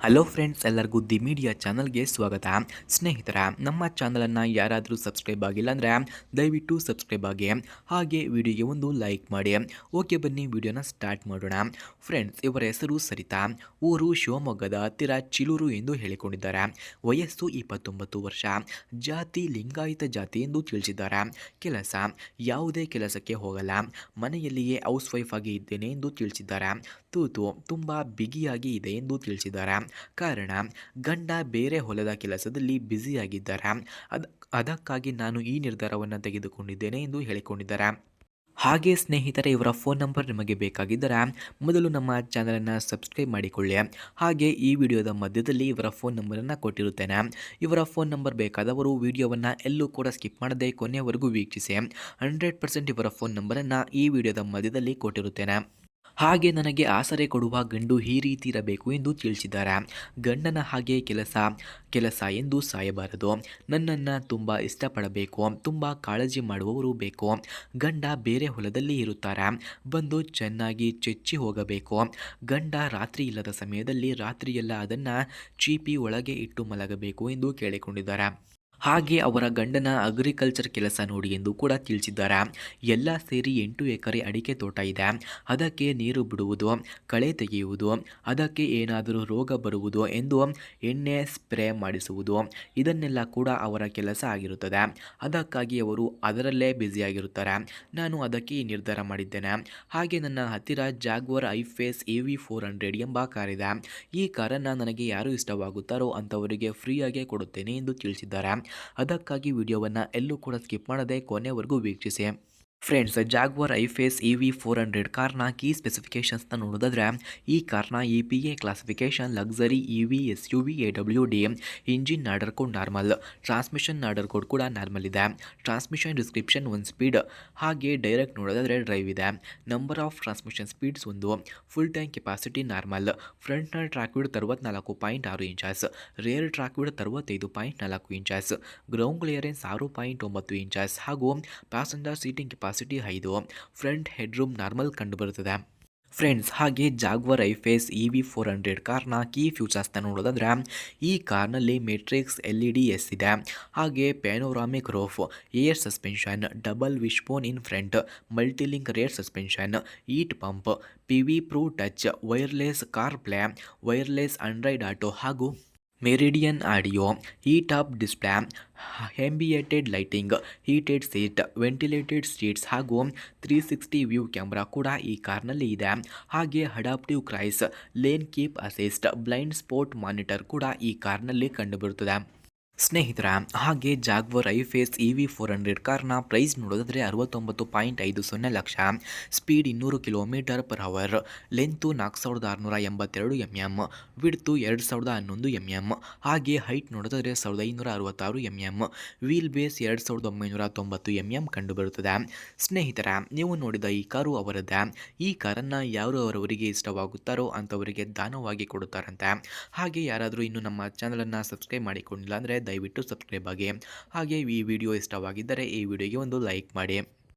Hello friends, ಎಲ್ಲರಿಗೂ the media ಚಾನಲ್ಗೆ ಸ್ವಾಗತ. ಸ್ನೇಹಿತರ, ನಮ್ಮ ಚಾನಲನ್ನು ಯಾರಾದರೂ ಸಬ್ಸ್ಕ್ರೈಬ್ ಆಗಿಲ್ಲ ಅಂದರೆ ದಯವಿಟ್ಟು ಸಬ್ಸ್ಕ್ರೈಬ್ ಆಗಿ, ಹಾಗೆ ವಿಡಿಯೋಗೆ ಒಂದು ಲೈಕ್ ಮಾಡಿ. ಓಕೆ, ಬನ್ನಿ ವಿಡಿಯೋನ ಸ್ಟಾರ್ಟ್ ಮಾಡೋಣ. ಫ್ರೆಂಡ್ಸ್, ಇವರ ಹೆಸರು ಸರಿತಾ. ಊರು ಶಿವಮೊಗ್ಗದ ಹತ್ತಿರ ಚಿಲೂರು ಎಂದು ಹೇಳಿಕೊಂಡಿದ್ದಾರೆ. ವಯಸ್ಸು 29 ವರ್ಷ. ಜಾತಿ ಲಿಂಗಾಯತ ಜಾತಿ ಎಂದು ತಿಳಿಸಿದ್ದಾರೆ. ಕೆಲಸ ಯಾವುದೇ ಕೆಲಸಕ್ಕೆ ಹೋಗಲ್ಲ, ಮನೆಯಲ್ಲಿಯೇ ಹೌಸ್ ವೈಫ್ ಆಗಿ ಇದ್ದೇನೆ ಎಂದು ತಿಳಿಸಿದ್ದಾರೆ. ತೂತು ತುಂಬ ಬಿಗಿಯಾಗಿ ಇದೆ ಎಂದು ತಿಳಿಸಿದ್ದಾರೆ. ಕಾರಣ, ಗಂಡ ಬೇರೆ ಹೊಲದ ಕೆಲಸದಲ್ಲಿ ಬ್ಯುಸಿಯಾಗಿದ್ದಾರೆ. ಅದಕ್ಕಾಗಿ ನಾನು ಈ ನಿರ್ಧಾರವನ್ನು ತೆಗೆದುಕೊಂಡಿದ್ದೇನೆ ಎಂದು ಹೇಳಿಕೊಂಡಿದ್ದಾರೆ. ಹಾಗೆ ಸ್ನೇಹಿತರೆ, ಇವರ ಫೋನ್ ನಂಬರ್ ನಿಮಗೆ ಬೇಕಾಗಿದ್ದರೆ ಮೊದಲು ನಮ್ಮ ಚಾನಲನ್ನು ಸಬ್ಸ್ಕ್ರೈಬ್ ಮಾಡಿಕೊಳ್ಳಿ. ಹಾಗೆ ಈ ವಿಡಿಯೋದ ಮಧ್ಯದಲ್ಲಿ ಇವರ ಫೋನ್ ನಂಬರನ್ನು ಕೊಟ್ಟಿರುತ್ತೇನೆ. ಇವರ ಫೋನ್ ನಂಬರ್ ಬೇಕಾದವರು ವಿಡಿಯೋವನ್ನು ಎಲ್ಲೂ ಕೂಡ ಸ್ಕಿಪ್ ಮಾಡದೆ ಕೊನೆಯವರೆಗೂ ವೀಕ್ಷಿಸಿ. 100% ಇವರ ಫೋನ್ ನಂಬರನ್ನು ಈ ವಿಡಿಯೋದ ಮಧ್ಯದಲ್ಲಿ ಕೊಟ್ಟಿರುತ್ತೇನೆ. ಹಾಗೆ ನನಗೆ ಆಸರೆ ಕೊಡುವ ಗಂಡು ಈ ರೀತಿ ಇರಬೇಕು ಎಂದು ತಿಳಿಸಿದ್ದಾರೆ. ಗಂಡನ ಹಾಗೆ ಕೆಲಸ ಎಂದು ಸಾಯಬಾರದು. ನನ್ನನ್ನು ತುಂಬ ಇಷ್ಟಪಡಬೇಕು, ತುಂಬ ಕಾಳಜಿ ಮಾಡುವವರು ಬೇಕು. ಗಂಡ ಬೇರೆ ಹೊಲದಲ್ಲಿ ಇರುತ್ತಾರೆ, ಬಂದು ಚೆನ್ನಾಗಿ ಚೆಚ್ಚಿ ಹೋಗಬೇಕು. ಗಂಡ ರಾತ್ರಿ ಇಲ್ಲದ ಸಮಯದಲ್ಲಿ ರಾತ್ರಿಯೆಲ್ಲ ಅದನ್ನು ಚೀಪಿ ಒಳಗೆ ಇಟ್ಟು ಮಲಗಬೇಕು ಎಂದು ಕೇಳಿಕೊಂಡಿದ್ದಾರೆ. ಹಾಗೆ ಅವರ ಗಂಡನ ಅಗ್ರಿಕಲ್ಚರ್ ಕೆಲಸ ನೋಡಿ ಎಂದು ಕೂಡ ತಿಳಿಸಿದ್ದಾರೆ. ಎಲ್ಲ ಸೇರಿ 8 ಎಕರೆ ಅಡಿಕೆ ತೋಟ ಇದೆ. ಅದಕ್ಕೆ ನೀರು ಬಿಡುವುದು, ಕಳೆ ತೆಗೆಯುವುದು, ಅದಕ್ಕೆ ಏನಾದರೂ ರೋಗ ಬರುವುದು ಎಂದು ಎಣ್ಣೆ ಸ್ಪ್ರೇ ಮಾಡಿಸುವುದು, ಇದನ್ನೆಲ್ಲ ಕೂಡ ಅವರ ಕೆಲಸ ಆಗಿರುತ್ತದೆ. ಅದಕ್ಕಾಗಿ ಅವರು ಅದರಲ್ಲೇ ಬ್ಯುಸಿಯಾಗಿರುತ್ತಾರೆ. ನಾನು ಅದಕ್ಕೆ ಈ ನಿರ್ಧಾರ ಮಾಡಿದ್ದೇನೆ. ಹಾಗೆ ನನ್ನ ಹತ್ತಿರ ಜಾಗ್ವರ್ ಐಫೇಸ್ EV400 ಎಂಬ ಕಾರಿದೆ. ಈ ಕಾರನ್ನು ನನಗೆ ಯಾರು ಇಷ್ಟವಾಗುತ್ತಾರೋ ಅಂಥವರಿಗೆ ಫ್ರೀಯಾಗಿ ಕೊಡುತ್ತೇನೆ ಎಂದು ತಿಳಿಸಿದ್ದಾರೆ. ಅದಕ್ಕಾಗಿ ವಿಡಿಯೋವನ್ನು ಎಲ್ಲೂ ಕೂಡ ಸ್ಕಿಪ್ ಮಾಡದೆ ಕೊನೆವರೆಗೂ ವೀಕ್ಷಿಸಿ. ಫ್ರೆಂಡ್ಸ್, ಜಾಗ್ವರ್ ಐಫೇಸ್ EV400 ಕಾರ್ನ ಕೀ ಸ್ಪೆಸಿಫಿಕೇಷನ್ಸ್ನ ನೋಡೋದಾದರೆ, ಈ ಕಾರ್ನ EPA classification luxury EV SUV AWD. Engine order code normal, transmission order code ಕೂಡ ನಾರ್ಮಲ್ ಇದೆ. Transmission description 1 speed. ಹಾಗೆ ಡೈರೆಕ್ಟ್ ನೋಡೋದಾದರೆ ಡ್ರೈವ್ ಇದೆ. Number of transmission speeds 1. Full tank capacity normal. ಫ್ರಂಟ್ನ track width 64.6 inches, rear track width 65.4 inches, ground clearance 6.9 inches ಹಾಗೂ passenger seating capacity 5. Front head room normal ಕಂಡುಬರುತ್ತದೆ. Friends, ಹಾಗೆ Jaguar I Pace EV400 ಕಾರ್ನ key ಫ್ಯೂಚರ್ಸ್ನ ನೋಡೋದಾದರೆ, ಈ ಕಾರ್ನಲ್ಲಿ matrix LEDs ಇದೆ. ಹಾಗೆ panoramic roof, air suspension, double wishbone in front, multilink rear suspension, heat pump, PV Pro touch, wireless car play, wireless Android auto ಹಾಗೂ Meridian audio, head up display, ambient lighting, heated seat, ventilated seats ಹಾಗೂ 360 view camera ಕೂಡ ಈ ಕಾರ್ನಲ್ಲಿ ಇದೆ. ಹಾಗೆ adaptive cruise, lane keep assist, blind spot monitor ಕೂಡ ಈ ಕಾರ್ನಲ್ಲಿ ಕಂಡುಬರುತ್ತದೆ. ಸ್ನೇಹಿತರ, ಹಾಗೆ ಜಾಗ್ವರ್ ಐಫೇಸ್ EV400 ಕಾರ್ನ ಪ್ರೈಸ್ ನೋಡೋದಾದರೆ 69.50 lakh. Speed 200 km/h. Length 4682 mm, width 2011 mm. ಹಾಗೆ ಹೈಟ್ ನೋಡೋದಾದರೆ 1566 mm, ವೀಲ್ ಬೇಸ್ 2990 mm ಕಂಡುಬರುತ್ತದೆ. ಸ್ನೇಹಿತರ, ನೀವು ನೋಡಿದ ಈ ಕಾರು ಅವರದ್ದೇ. ಈ ಕಾರನ್ನು ಯಾರು ಅವರವರಿಗೆ ಇಷ್ಟವಾಗುತ್ತಾರೋ ಅಂಥವರಿಗೆ ದಾನವಾಗಿ ಕೊಡುತ್ತಾರಂತೆ. ಹಾಗೆ ಯಾರಾದರೂ ಇನ್ನೂ ನಮ್ಮ ಚಾನಲನ್ನು ಸಬ್ಸ್ಕ್ರೈಬ್ ಮಾಡಿಕೊಂಡಿಲ್ಲ ಅಂದರೆ ದಯವಿಟ್ಟು ಸಬ್ಸ್ಕ್ರೈಬ್ ಆಗಿ. ಹಾಗೆ ಈ ವಿಡಿಯೋ ಇಷ್ಟವಾಗಿದ್ದರೆ ಈ ವಿಡಿಯೋಗೆ ಒಂದು ಲೈಕ್ ಮಾಡಿ.